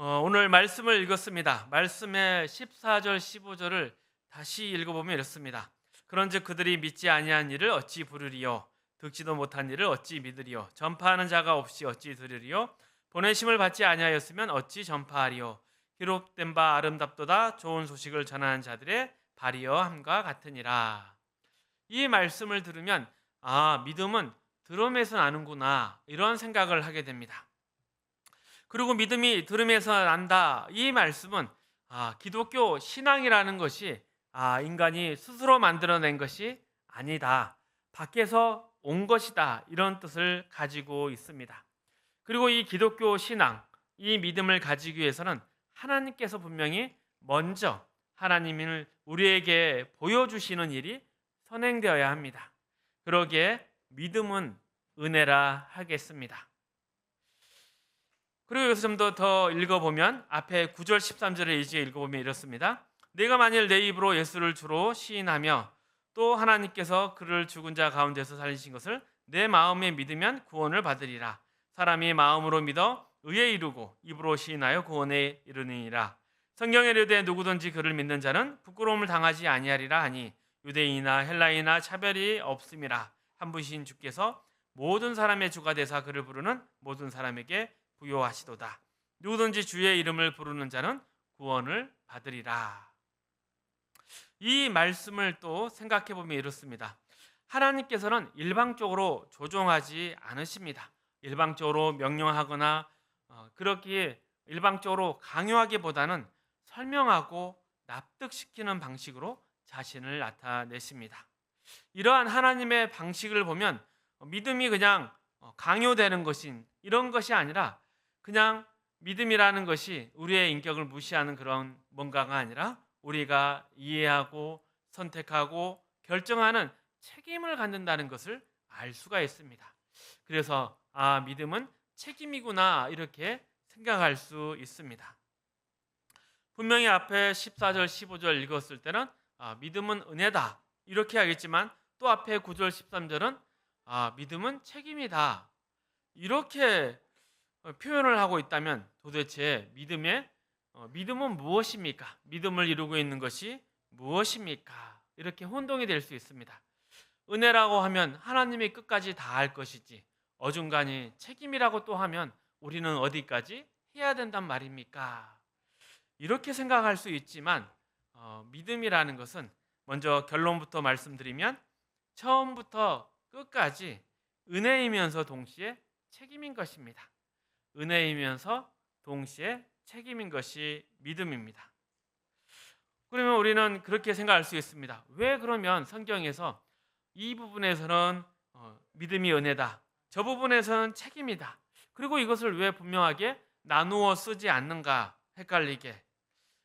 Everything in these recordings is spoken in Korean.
오늘 말씀을 읽었습니다. 말씀의 14절 15절을 다시 읽어보면 이렇습니다. 그런즉 그들이 믿지 아니한 일을 어찌 부르리요 듣지도 못한 일을 어찌 믿으리요 전파하는 자가 없이 어찌 들으리요 보내심을 받지 아니하였으면 어찌 전파하리요 기록된 바 아름답도다 좋은 소식을 전하는 자들의 발이여 함과 같으니라. 이 말씀을 들으면 믿음은 들음에서 나는구나 이런 생각을 하게 됩니다. 그리고 믿음이 들음에서 난다. 이 말씀은 기독교 신앙이라는 것이 인간이 스스로 만들어낸 것이 아니다. 밖에서 온 것이다. 이런 뜻을 가지고 있습니다. 그리고 이 기독교 신앙, 이 믿음을 가지기 위해서는 하나님께서 분명히 먼저 하나님을 우리에게 보여주시는 일이 선행되어야 합니다. 그러기에 믿음은 은혜라 하겠습니다. 그리고 여기서 좀 더 읽어보면 앞에 9절 13절을 이제 읽어보면 이렇습니다. 내가 만일 내 입으로 예수를 주로 시인하며 또 하나님께서 그를 죽은 자 가운데서 살리신 것을 내 마음에 믿으면 구원을 받으리라. 사람이 마음으로 믿어 의에 이르고 입으로 시인하여 구원에 이르느니라. 성경에 이르되 누구든지 그를 믿는 자는 부끄러움을 당하지 아니하리라 하니 유대인이나 헬라인이나 차별이 없음이라. 한 분이신 주께서 모든 사람의 주가 되사 그를 부르는 모든 사람에게 부요하시도다. 누구든지 주의 이름을 부르는 자는 구원을 받으리라. 이 말씀을 또 생각해 보면 이렇습니다. 하나님께서는 일방적으로 조종하지 않으십니다. 일방적으로 명령하거나 그렇게 일방적으로 강요하기보다는 설명하고 납득시키는 방식으로 자신을 나타내십니다. 이러한 하나님의 방식을 보면 믿음이 그냥 강요되는 것인 이런 것이 아니라 그냥 믿음이라는 것이 우리의 인격을 무시하는 그런 뭔가가 아니라 우리가 이해하고 선택하고 결정하는 책임을 갖는다는 것을 알 수가 있습니다. 그래서 믿음은 책임이구나 이렇게 생각할 수 있습니다. 분명히 앞에 14절 15절 읽었을 때는 믿음은 은혜다 이렇게 하겠지만 또 앞에 9절 13절은 믿음은 책임이다 이렇게 표현을 하고 있다면 도대체 믿음은 무엇입니까? 믿음을 이루고 있는 것이 무엇입니까? 이렇게 혼동이 될 수 있습니다. 은혜라고 하면 하나님이 끝까지 다 할 것이지 어중간히 책임이라고 또 하면 우리는 어디까지 해야 된단 말입니까? 이렇게 생각할 수 있지만 믿음이라는 것은 먼저 결론부터 말씀드리면 처음부터 끝까지 은혜이면서 동시에 책임인 것입니다. 은혜이면서 동시에 책임인 것이 믿음입니다. 그러면 우리는 그렇게 생각할 수 있습니다. 왜 그러면 성경에서 이 부분에서는 믿음이 은혜다, 저 부분에서는 책임이다. 그리고 이것을 왜 분명하게 나누어 쓰지 않는가 헷갈리게.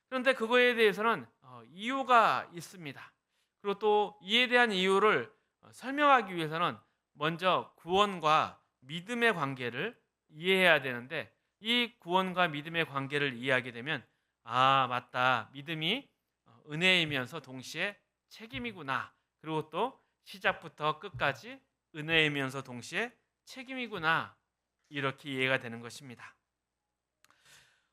그런데 그거에 대해서는 이유가 있습니다. 그리고 또 이에 대한 이유를 설명하기 위해서는 먼저 구원과 믿음의 관계를 이해해야 되는데 이 구원과 믿음의 관계를 이해하게 되면 맞다. 믿음이 은혜이면서 동시에 책임이구나. 그리고 또 시작부터 끝까지 은혜이면서 동시에 책임이구나. 이렇게 이해가 되는 것입니다.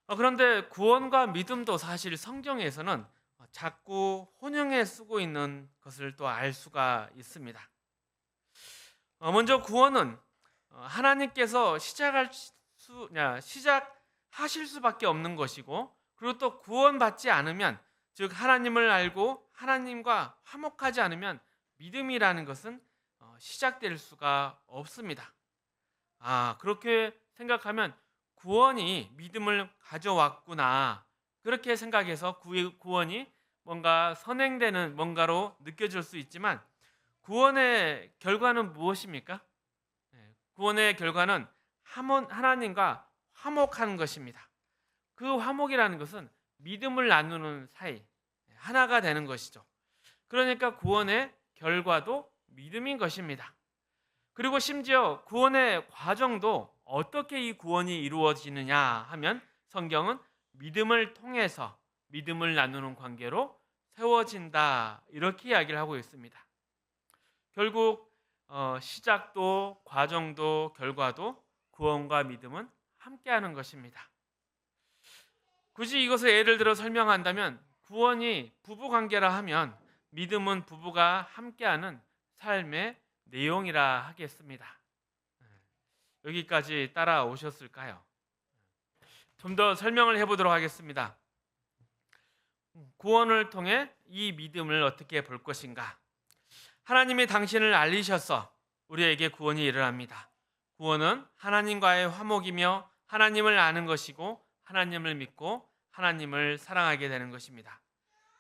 그런데 구원과 믿음도 사실 성경에서는 자꾸 혼용해 쓰고 있는 것을 또 알 수가 있습니다. 먼저 구원은 하나님께서 시작하실 수밖에 없는 것이고, 그리고 또 구원받지 않으면, 즉 하나님을 알고 하나님과 화목하지 않으면 믿음이라는 것은 시작될 수가 없습니다. 그렇게 생각하면 구원이 믿음을 가져왔구나 그렇게 생각해서 구원이 뭔가 선행되는 뭔가로 느껴질 수 있지만 구원의 결과는 무엇입니까? 구원의 결과는 하나님과 화목하는 것입니다. 그 화목이라는 것은 믿음을 나누는 사이 하나가 되는 것이죠. 그러니까 구원의 결과도 믿음인 것입니다. 그리고 심지어 구원의 과정도 어떻게 이 구원이 이루어지느냐 하면 성경은 믿음을 통해서 믿음을 나누는 관계로 세워진다 이렇게 이야기를 하고 있습니다. 결국 시작도 과정도 결과도 구원과 믿음은 함께하는 것입니다. 굳이 이것을 예를 들어 설명한다면 구원이 부부 관계라 하면 믿음은 부부가 함께하는 삶의 내용이라 하겠습니다. 여기까지 따라오셨을까요? 좀 더 설명을 해보도록 하겠습니다. 구원을 통해 이 믿음을 어떻게 볼 것인가? 하나님이 당신을 알리셔서 우리에게 구원이 일어납니다. 구원은 하나님과의 화목이며 하나님을 아는 것이고 하나님을 믿고 하나님을 사랑하게 되는 것입니다.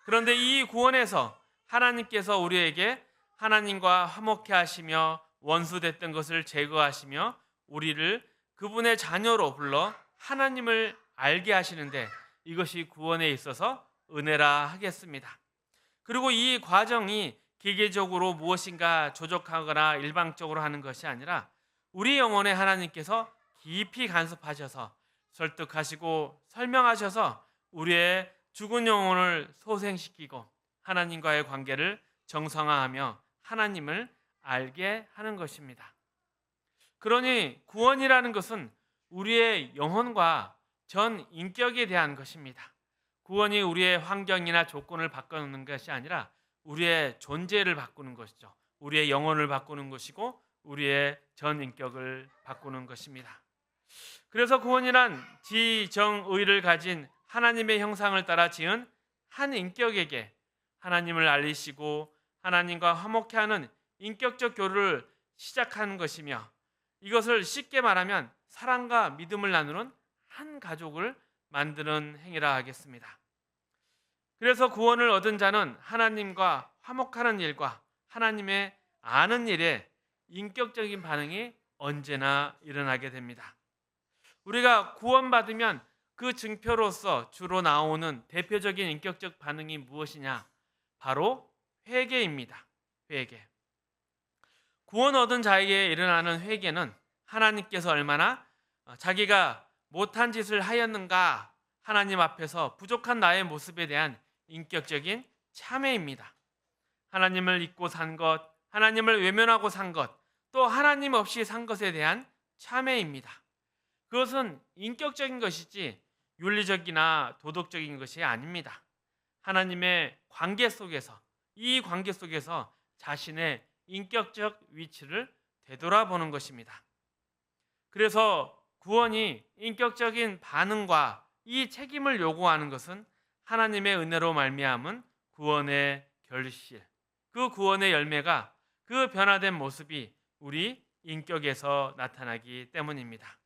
그런데 이 구원에서 하나님께서 우리에게 하나님과 화목해 하시며 원수됐던 것을 제거하시며 우리를 그분의 자녀로 불러 하나님을 알게 하시는데 이것이 구원에 있어서 은혜라 하겠습니다. 그리고 이 과정이 기계적으로 무엇인가 조작하거나 일방적으로 하는 것이 아니라 우리 영혼에 하나님께서 깊이 간섭하셔서 설득하시고 설명하셔서 우리의 죽은 영혼을 소생시키고 하나님과의 관계를 정상화하며 하나님을 알게 하는 것입니다. 그러니 구원이라는 것은 우리의 영혼과 전 인격에 대한 것입니다. 구원이 우리의 환경이나 조건을 바꾸는 것이 아니라 우리의 존재를 바꾸는 것이죠. 우리의 영혼을 바꾸는 것이고 우리의 전 인격을 바꾸는 것입니다. 그래서 구원이란 지정의를 가진 하나님의 형상을 따라 지은 한 인격에게 하나님을 알리시고 하나님과 화목해 하는 인격적 교류를 시작하는 것이며 이것을 쉽게 말하면 사랑과 믿음을 나누는 한 가족을 만드는 행위라 하겠습니다. 그래서 구원을 얻은 자는 하나님과 화목하는 일과 하나님의 아는 일에 인격적인 반응이 언제나 일어나게 됩니다. 우리가 구원받으면 그 증표로서 주로 나오는 대표적인 인격적 반응이 무엇이냐? 바로 회개입니다. 회개. 구원 얻은 자에게 일어나는 회개는 하나님께서 얼마나 자기가 못한 짓을 하였는가 하나님 앞에서 부족한 나의 모습에 대한 인격적인 참회입니다. 하나님을 잊고 산 것, 하나님을 외면하고 산 것, 또 하나님 없이 산 것에 대한 참회입니다. 그것은 인격적인 것이지 윤리적이나 도덕적인 것이 아닙니다. 하나님의 관계 속에서 이 관계 속에서 자신의 인격적 위치를 되돌아보는 것입니다. 그래서 구원이 인격적인 반응과 이 책임을 요구하는 것은 하나님의 은혜로 말미암은 구원의 결실, 그 구원의 열매가 그 변화된 모습이 우리 인격에서 나타나기 때문입니다.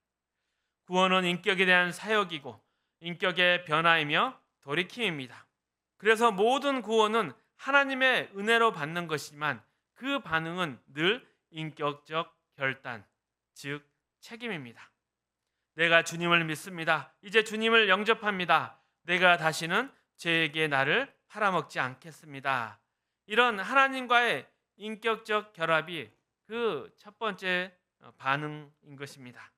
구원은 인격에 대한 사역이고 인격의 변화이며 돌이킴입니다. 그래서 모든 구원은 하나님의 은혜로 받는 것이지만 그 반응은 늘 인격적 결단, 즉 책임입니다. 내가 주님을 믿습니다. 이제 주님을 영접합니다. 내가 다시는 죄에게 나를 팔아먹지 않겠습니다. 이런 하나님과의 인격적 결합이 그 첫 번째 반응인 것입니다.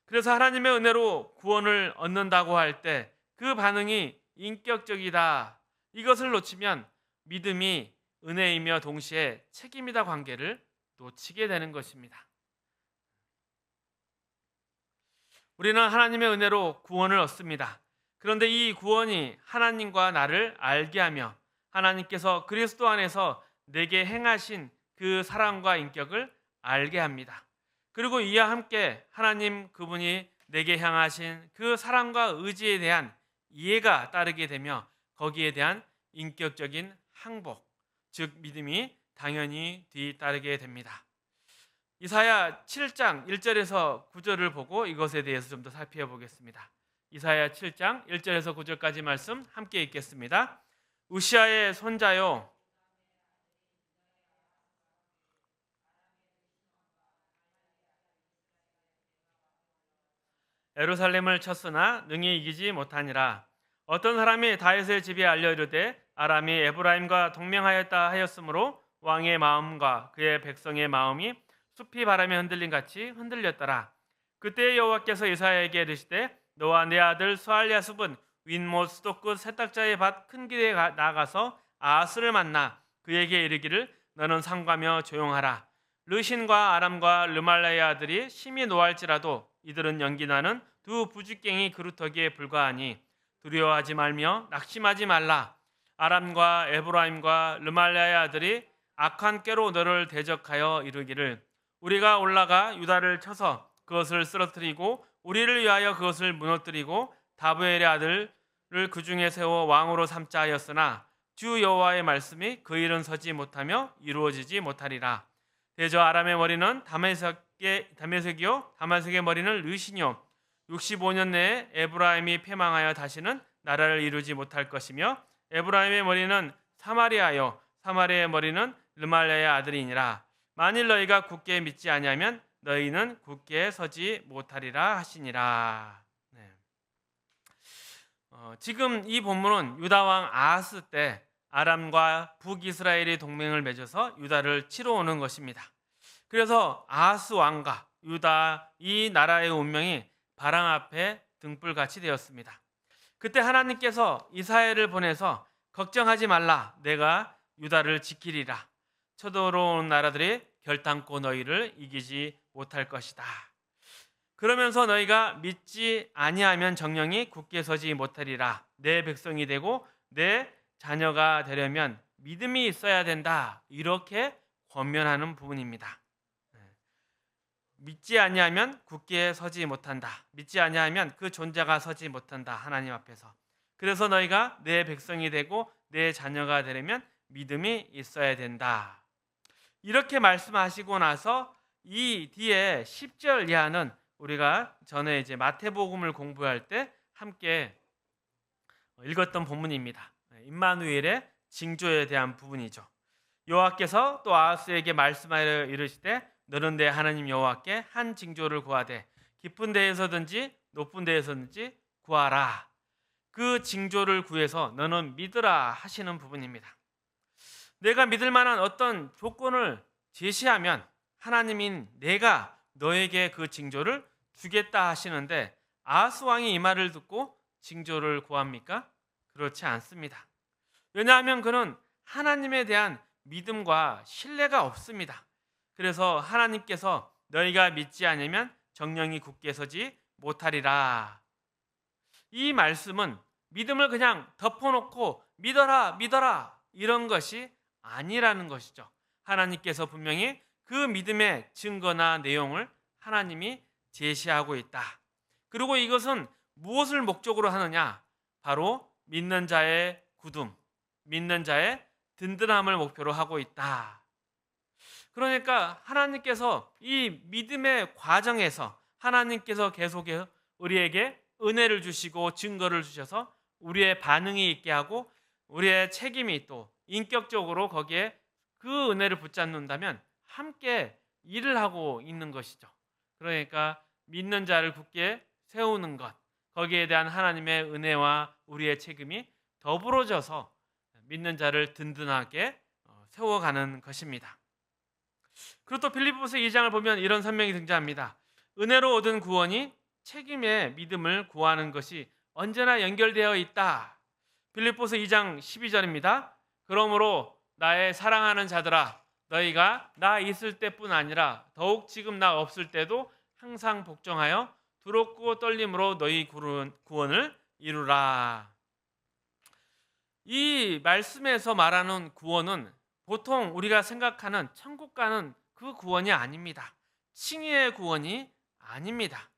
그래서 하나님의 은혜로 구원을 얻는다고 할 때 그 반응이 인격적이다. 이것을 놓치면 믿음이 은혜이며 동시에 책임이다 관계를 놓치게 되는 것입니다. 우리는 하나님의 은혜로 구원을 얻습니다. 그런데 이 구원이 하나님과 나를 알게 하며 하나님께서 그리스도 안에서 내게 행하신 그 사랑과 인격을 알게 합니다. 그리고 이와 함께 하나님 그분이 내게 향하신 그 사랑과 의지에 대한 이해가 따르게 되며 거기에 대한 인격적인 항복, 즉 믿음이 당연히 뒤따르게 됩니다. 이사야 7장 1절에서 9절을 보고 이것에 대해서 좀 더 살펴보겠습니다. 이사야 7장 1절에서 9절까지 말씀 함께 읽겠습니다. 우시아의 손자요 예루살렘을 쳤으나 능히 이기지 못하니라. 어떤 사람이 다윗의 집에 알려 이르되 아람이 에브라임과 동맹하였다 하였으므로 왕의 마음과 그의 백성의 마음이 숲이 바람에 흔들린 같이 흔들렸더라. 그때 여호와께서 이사야에게 이르시되 너와 내 아들 스알랴숲은 윗못 수도끝 세탁자의 밭 큰 길에 나가서 아하스를 만나 그에게 이르기를 너는 상가며 조용하라. 르신과 아람과 르말라의 아들이 심히 노할지라도 이들은 연기나는 두 부직갱이 그루터기에 불과하니 두려워하지 말며 낙심하지 말라. 아람과 에브라임과 르말랴의 아들이 악한 꾀로 너를 대적하여 이르기를 우리가 올라가 유다를 쳐서 그것을 쓰러뜨리고 우리를 위하여 그것을 무너뜨리고 다브엘의 아들을 그 중에 세워 왕으로 삼자 하였으나 주 여호와의 말씀이 그 일은 서지 못하며 이루어지지 못하리라. 대저 아람의 머리는 다메섹이요 다메섹의 머리는 르신이요 65년 내에 에브라임이 패망하여 다시는 나라를 이루지 못할 것이며 에브라임의 머리는 사마리아요 사마리아의 머리는 르말랴의 아들이니라. 만일 너희가 굳게 믿지 아니하면 너희는 굳게 서지 못하리라 하시니라. 네. 지금 이 본문은 유다 왕 아하스 때 아람과 북이스라엘이 동맹을 맺어서 유다를 치러 오는 것입니다. 그래서 아하스 왕과 유다 이 나라의 운명이 바람 앞에 등불같이 되었습니다. 그때 하나님께서 이사야를 보내서 걱정하지 말라, 내가 유다를 지키리라. 쳐들어오는 나라들이 결단코 너희를 이기지 못할 것이다. 그러면서 너희가 믿지 아니하면 정령이 굳게 서지 못하리라. 내 백성이 되고 내 자녀가 되려면 믿음이 있어야 된다. 이렇게 권면하는 부분입니다. 믿지 아니하면 굳게 서지 못한다. 믿지 아니하면 그 존재가 서지 못한다. 하나님 앞에서. 그래서 너희가 내 백성이 되고 내 자녀가 되려면 믿음이 있어야 된다. 이렇게 말씀하시고 나서 이 뒤에 10절 이하는 우리가 전에 이제 마태복음을 공부할 때 함께 읽었던 본문입니다. 임마누엘의 징조에 대한 부분이죠. 여호와께서 또 아하스에게 말씀하여 이르시되 너는 내 하나님 여호와께 한 징조를 구하되 깊은 데에서든지 높은 데에서든지 구하라. 그 징조를 구해서 너는 믿으라 하시는 부분입니다. 내가 믿을 만한 어떤 조건을 제시하면 하나님인 내가 너에게 그 징조를 주겠다 하시는데 아하스 왕이 이 말을 듣고 징조를 구합니까? 그렇지 않습니다. 왜냐하면 그는 하나님에 대한 믿음과 신뢰가 없습니다. 그래서 하나님께서 너희가 믿지 않으면 정령이 굳게 서지 못하리라. 이 말씀은 믿음을 그냥 덮어놓고 믿어라 이런 것이 아니라는 것이죠. 하나님께서 분명히 그 믿음의 증거나 내용을 하나님이 제시하고 있다. 그리고 이것은 무엇을 목적으로 하느냐? 바로 믿는 자의 굳음, 믿는 자의 든든함을 목표로 하고 있다. 그러니까 하나님께서 이 믿음의 과정에서 하나님께서 계속해서 우리에게 은혜를 주시고 증거를 주셔서 우리의 반응이 있게 하고 우리의 책임이 또 인격적으로 거기에 그 은혜를 붙잡는다면 함께 일을 하고 있는 것이죠. 그러니까 믿는 자를 굳게 세우는 것, 거기에 대한 하나님의 은혜와 우리의 책임이 더불어져서 믿는 자를 든든하게 세워가는 것입니다. 그리고 또 빌립보서 2장을 보면 이런 설명이 등장합니다. 은혜로 얻은 구원이 책임의 믿음을 구하는 것이 언제나 연결되어 있다. 빌립보서 2장 12절입니다. 그러므로 나의 사랑하는 자들아, 너희가 나 있을 때뿐 아니라 더욱 지금 나 없을 때도 항상 복종하여 두렵고 떨림으로 너희 구원을 이루라. 이 말씀에서 말하는 구원은 보통 우리가 생각하는 천국 가는 그 구원이 아닙니다. 칭의의 구원이 아닙니다.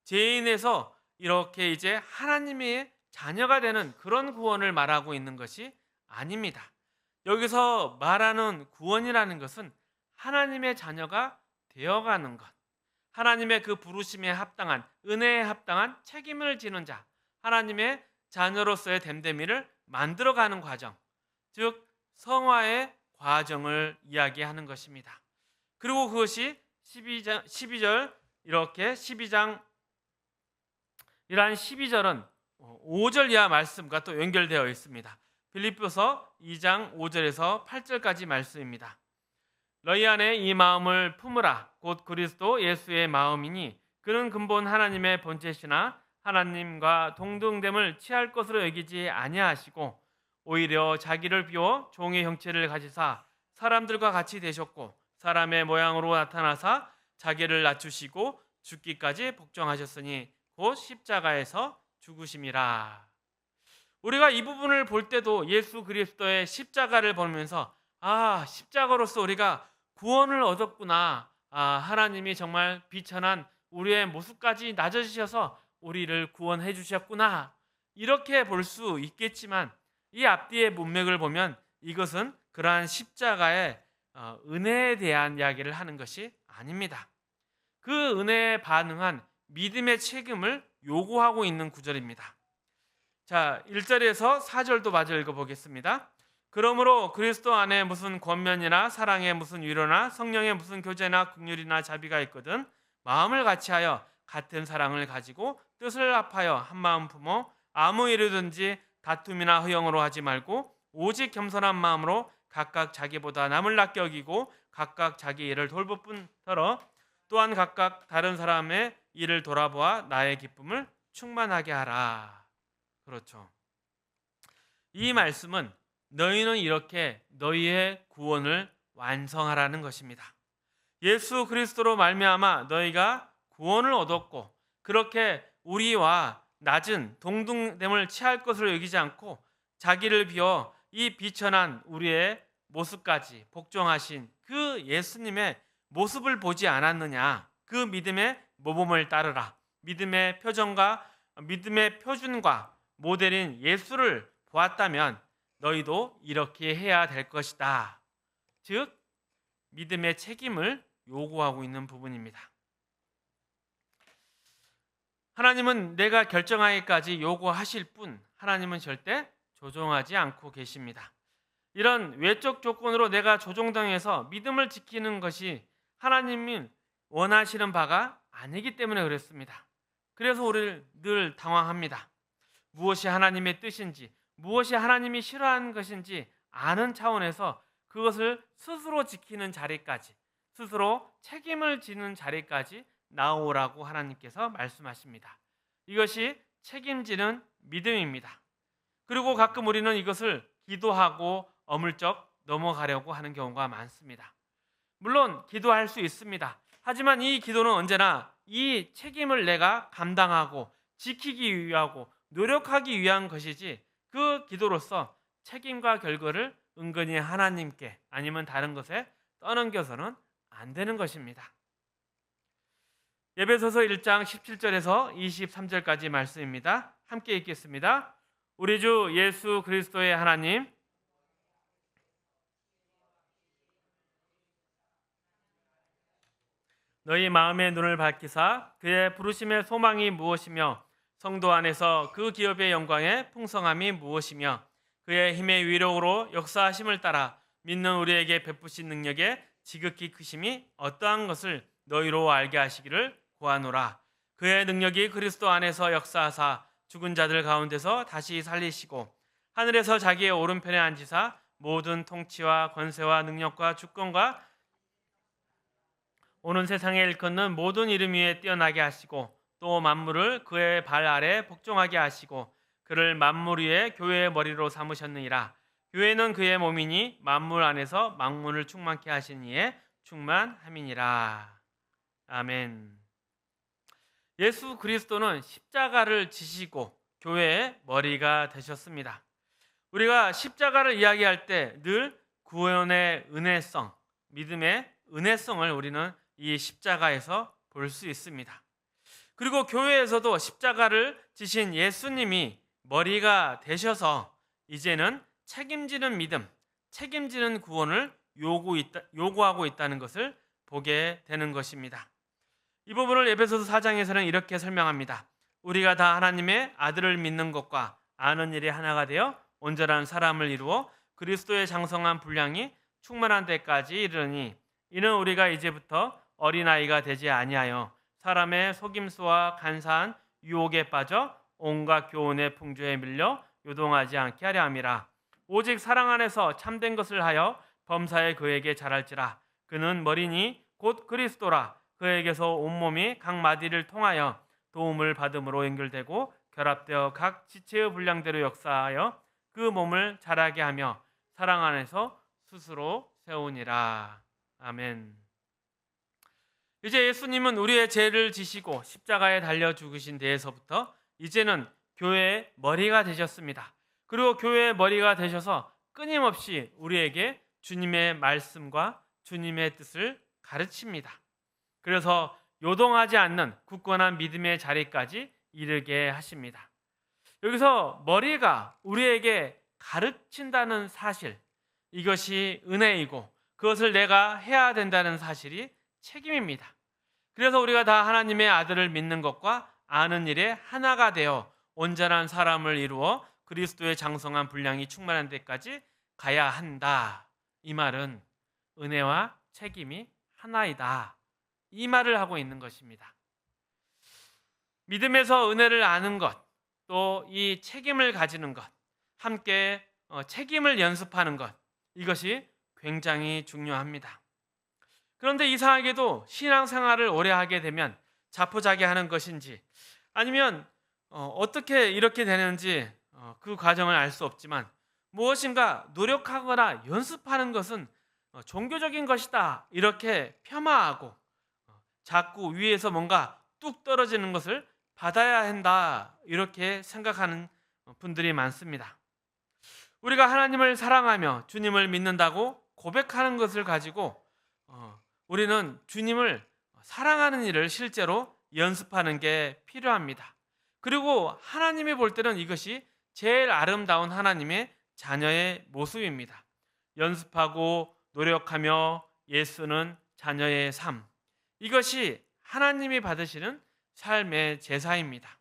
죄인에서 이렇게 이제 하나님의 자녀가 되는 그런 구원을 말하고 있는 것이 아닙니다. 여기서 말하는 구원이라는 것은 하나님의 자녀가 되어가는 것, 하나님의 그 부르심에 합당한, 은혜에 합당한 책임을 지는 자, 하나님의 자녀로서의 됨됨이를 만들어가는 과정, 즉 성화의 과정을 이야기하는 것입니다. 그리고 그것이 12절 이렇게 12장 이러한 12절은 5절 이하 말씀과 또 연결되어 있습니다. 빌립보서 2장 5절에서 8절까지 말씀입니다. 너희 안에 이 마음을 품으라. 곧 그리스도 예수의 마음이니 그는 근본 하나님의 본체시나 하나님과 동등됨을 취할 것으로 여기지 아니하시고 오히려 자기를 비워 종의 형체를 가지사 사람들과 같이 되셨고 사람의 모양으로 나타나사 자기를 낮추시고 죽기까지 복종하셨으니 곧 십자가에서 죽으심이라. 우리가 이 부분을 볼 때도 예수 그리스도의 십자가를 보면서 십자가로서 우리가 구원을 얻었구나. 하나님이 정말 비천한 우리의 모습까지 낮아지셔서 우리를 구원해 주셨구나. 이렇게 볼 수 있겠지만 이 앞뒤의 문맥을 보면 이것은 그러한 십자가의 은혜에 대한 이야기를 하는 것이 아닙니다. 그 은혜에 반응한 믿음의 책임을 요구하고 있는 구절입니다. 자, 1절에서 4절도 마저 읽어보겠습니다. 그러므로 그리스도 안에 무슨 권면이나 사랑에 무슨 위로나 성령의 무슨 교제나 긍휼이나 자비가 있거든 마음을 같이하여 같은 사랑을 가지고 뜻을 합하여 한 마음 품어 아무 일이든지 다툼이나 허영으로 하지 말고 오직 겸손한 마음으로 각각 자기보다 남을 낫게 여기고 각각 자기 일을 돌볼 뿐더러 또한 각각 다른 사람의 일을 돌아보아 나의 기쁨을 충만하게 하라. 그렇죠. 이 말씀은 너희는 이렇게 너희의 구원을 완성하라는 것입니다. 예수 그리스도로 말미암아 너희가 구원을 얻었고 그렇게 우리와 낮은 동등됨을 취할 것을 여기지 않고 자기를 비워 이 비천한 우리의 모습까지 복종하신 그 예수님의 모습을 보지 않았느냐. 그 믿음의 모범을 따르라. 믿음의 표준과 모델인 예수를 보았다면 너희도 이렇게 해야 될 것이다. 즉 믿음의 책임을 요구하고 있는 부분입니다. 하나님은 내가 결정하기까지 요구하실 뿐 하나님은 절대 조종하지 않고 계십니다. 이런 외적 조건으로 내가 조종당해서 믿음을 지키는 것이 하나님이 원하시는 바가 아니기 때문에 그렇습니다. 그래서 우리를 늘 당황합니다. 무엇이 하나님의 뜻인지, 무엇이 하나님이 싫어하는 것인지 아는 차원에서 그것을 스스로 지키는 자리까지, 스스로 책임을 지는 자리까지 나오라고 하나님께서 말씀하십니다. 이것이 책임지는 믿음입니다. 그리고 가끔 우리는 이것을 기도하고 어물쩍 넘어가려고 하는 경우가 많습니다. 물론 기도할 수 있습니다. 하지만 이 기도는 언제나 이 책임을 내가 감당하고 지키기 위하고 노력하기 위한 것이지 그 기도로서 책임과 결과를 은근히 하나님께 아니면 다른 것에 떠넘겨서는 안 되는 것입니다. 에베소서 1장 17절에서 23절까지 말씀입니다. 함께 읽겠습니다. 우리 주 예수 그리스도의 하나님 너희 마음의 눈을 밝히사 그의 부르심의 소망이 무엇이며 성도 안에서 그 기업의 영광의 풍성함이 무엇이며 그의 힘의 위력으로 역사하심을 따라 믿는 우리에게 베푸신 능력의 지극히 크심이 어떠한 것을 너희로 알게 하시기를 구하노라. 그의 능력이 그리스도 안에서 역사하사 죽은 자들 가운데서 다시 살리시고 하늘에서 자기의 오른편에 앉으사 모든 통치와 권세와 능력과 주권과 오는 세상에 일컫는 모든 이름 위에 뛰어나게 하시고 또 만물을 그의 발 아래 복종하게 하시고 그를 만물 위에 교회의 머리로 삼으셨느니라. 교회는 그의 몸이니 만물 안에서 만물을 충만케 하신 이에 충만함이니라. 아멘. 예수 그리스도는 십자가를 지시고 교회의 머리가 되셨습니다. 우리가 십자가를 이야기할 때 늘 구원의 은혜성, 믿음의 은혜성을 우리는 이 십자가에서 볼 수 있습니다. 그리고 교회에서도 십자가를 지신 예수님이 머리가 되셔서 이제는 책임지는 믿음, 책임지는 구원을 요구하고 있다는 것을 보게 되는 것입니다. 이 부분을 에베소서 4장에서는 이렇게 설명합니다. 우리가 다 하나님의 아들을 믿는 것과 아는 일이 하나가 되어 온전한 사람을 이루어 그리스도의 장성한 분량이 충만한 데까지 이르니 이는 우리가 이제부터 어린아이가 되지 아니하여 사람의 속임수와 간사한 유혹에 빠져 온갖 교훈의 풍조에 밀려 요동하지 않게 하려 함이라. 오직 사랑 안에서 참된 것을 하여 범사에 그에게 잘할지라. 그는 머리니 곧 그리스도라. 그에게서 온몸이 각 마디를 통하여 도움을 받음으로 연결되고 결합되어 각 지체의 분량대로 역사하여 그 몸을 자라게 하며 사랑 안에서 스스로 세우니라. 아멘. 이제 예수님은 우리의 죄를 지시고 십자가에 달려 죽으신 데에서부터 이제는 교회의 머리가 되셨습니다. 그리고 교회의 머리가 되셔서 끊임없이 우리에게 주님의 말씀과 주님의 뜻을 가르칩니다. 그래서 요동하지 않는 굳건한 믿음의 자리까지 이르게 하십니다. 여기서 머리가 우리에게 가르친다는 사실, 이것이 은혜이고 그것을 내가 해야 된다는 사실이 책임입니다. 그래서 우리가 다 하나님의 아들을 믿는 것과 아는 일에 하나가 되어 온전한 사람을 이루어 그리스도의 장성한 분량이 충만한 데까지 가야 한다. 이 말은 은혜와 책임이 하나이다. 이 말을 하고 있는 것입니다. 믿음에서 은혜를 아는 것, 또 이 책임을 가지는 것, 함께 책임을 연습하는 것, 이것이 굉장히 중요합니다. 그런데 이상하게도 신앙생활을 오래 하게 되면 자포자기하는 것인지 아니면 어떻게 이렇게 되는지 그 과정을 알 수 없지만 무엇인가 노력하거나 연습하는 것은 종교적인 것이다 이렇게 폄하하고 자꾸 위에서 뭔가 뚝 떨어지는 것을 받아야 한다 이렇게 생각하는 분들이 많습니다. 우리가 하나님을 사랑하며 주님을 믿는다고 고백하는 것을 가지고 우리는 주님을 사랑하는 일을 실제로 연습하는 게 필요합니다. 그리고 하나님이 볼 때는 이것이 제일 아름다운 하나님의 자녀의 모습입니다. 연습하고 노력하며 예수는 자녀의 삶, 이것이 하나님이 받으시는 삶의 제사입니다.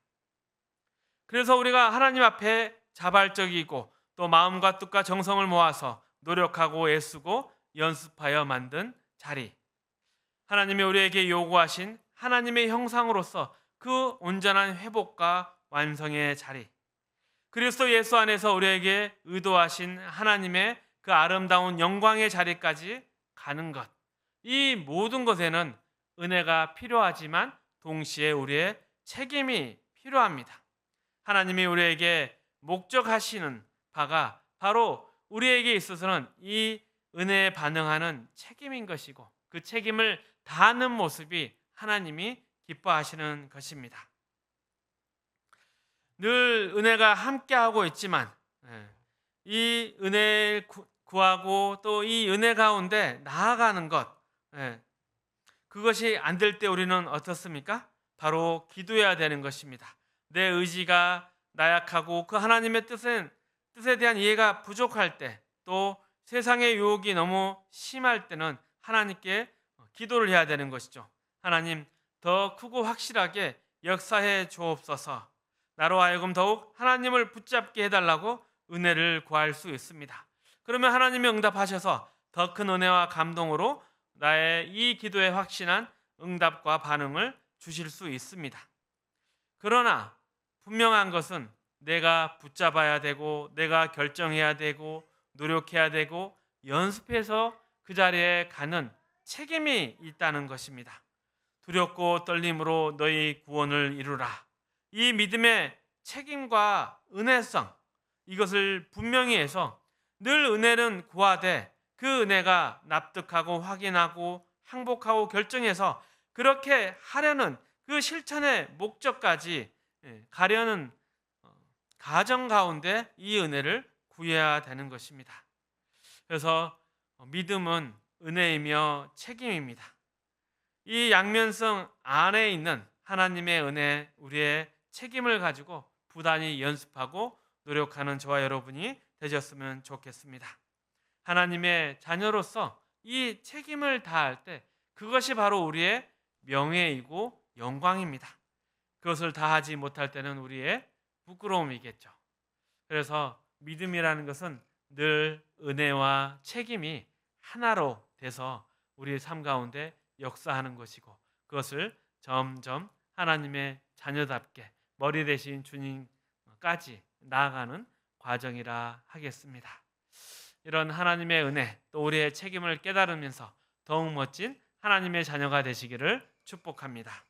그래서 우리가 하나님 앞에 자발적이고 또 마음과 뜻과 정성을 모아서 노력하고 애쓰고 연습하여 만든 자리, 하나님이 우리에게 요구하신 하나님의 형상으로서 그 온전한 회복과 완성의 자리, 그리스도 예수 안에서 우리에게 의도하신 하나님의 그 아름다운 영광의 자리까지 가는 것, 이 모든 것에는 은혜가 필요하지만 동시에 우리의 책임이 필요합니다. 하나님이 우리에게 목적하시는 바가 바로 우리에게 있어서는 이 은혜에 반응하는 책임인 것이고 그 책임을 다하는 모습이 하나님이 기뻐하시는 것입니다. 늘 은혜가 함께하고 있지만 이 은혜를 구하고 또 이 은혜 가운데 나아가는 것, 그것이 안 될 때 우리는 어떻습니까? 바로 기도해야 되는 것입니다. 내 의지가 나약하고 그 하나님의 뜻에 대한 이해가 부족할 때, 또 세상의 유혹이 너무 심할 때는 하나님께 기도를 해야 되는 것이죠. 하나님, 더 크고 확실하게 역사해 주옵소서. 나로 하여금 더욱 하나님을 붙잡게 해달라고 은혜를 구할 수 있습니다. 그러면 하나님이 응답하셔서 더 큰 은혜와 감동으로 나의 이 기도에 확신한 응답과 반응을 주실 수 있습니다. 그러나 분명한 것은 내가 붙잡아야 되고 내가 결정해야 되고 노력해야 되고 연습해서 그 자리에 가는 책임이 있다는 것입니다. 두렵고 떨림으로 너희 구원을 이루라. 이 믿음의 책임과 은혜성, 이것을 분명히 해서 늘 은혜는 구하되 그 은혜가 납득하고 확인하고 항복하고 결정해서 그렇게 하려는 그 실천의 목적까지 가려는 가정 가운데 이 은혜를 구해야 되는 것입니다. 그래서 믿음은 은혜이며 책임입니다. 이 양면성 안에 있는 하나님의 은혜, 우리의 책임을 가지고 부단히 연습하고 노력하는 저와 여러분이 되셨으면 좋겠습니다. 하나님의 자녀로서 이 책임을 다할 때 그것이 바로 우리의 명예이고 영광입니다. 그것을 다하지 못할 때는 우리의 부끄러움이겠죠. 그래서 믿음이라는 것은 늘 은혜와 책임이 하나로 돼서 우리의 삶 가운데 역사하는 것이고 그것을 점점 하나님의 자녀답게 머리 대신 주님까지 나아가는 과정이라 하겠습니다. 이런 하나님의 은혜 또 우리의 책임을 깨달으면서 더욱 멋진 하나님의 자녀가 되시기를 축복합니다.